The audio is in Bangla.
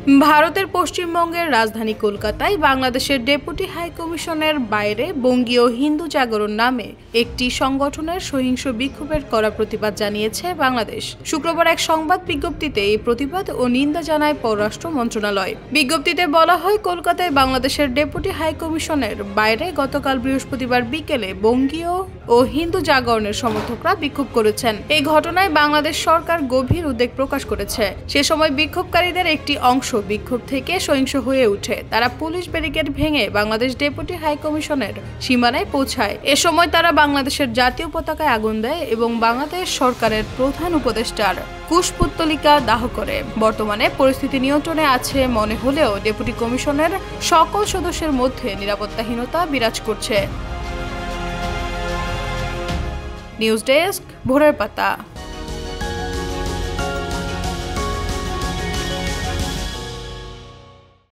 ভারতের পশ্চিমবঙ্গের রাজধানী কলকাতায় বাংলাদেশের ডেপুটি হাইকমিশনের বাইরে বঙ্গীয় হিন্দু জাগরণ নামে একটি সংগঠনের সহিংস বিক্ষোভের কড়া প্রতিবাদ জানিয়েছে বাংলাদেশ। শুক্রবার এক সংবাদ বিজ্ঞপ্তিতে এই প্রতিবাদ ও নিন্দা জানায় পররাষ্ট্র মন্ত্রণালয়। বিজ্ঞপ্তিতে বলা হয়, কলকাতায় বাংলাদেশের ডেপুটি হাইকমিশনের বাইরে গতকাল বৃহস্পতিবার বিকেলে বঙ্গীয় ও হিন্দু জাগরণের সমর্থকরা বিক্ষোভ করেছেন। এই ঘটনায় বাংলাদেশ সরকার গভীর উদ্বেগ প্রকাশ করেছে। সে সময় বিক্ষোভকারীদের একটি অংশ বিক্ষোভ থেকে সহিংস হয়ে ওঠে। তারা পুলিশ ব্যারিকেড ভেঙে বাংলাদেশ ডেপুটি হাইকমিশনের সীমানায় পৌঁছায়। এ সময় তারা বাংলাদেশের জাতীয় পতাকায় আগুন দেয় এবং বাংলাদেশ সরকারের প্রধান উপদেষ্টার কুশপুত্তলিকা দাহ করে। বর্তমানে পরিস্থিতি নিয়ন্ত্রণে আছে মনে হলেও ডেপুটি কমিশনের সকল সদস্যের মধ্যে নিরাপত্তাহীনতা বিরাজ করছে। নিউজ ডেস্ক, ভোরের পাতা।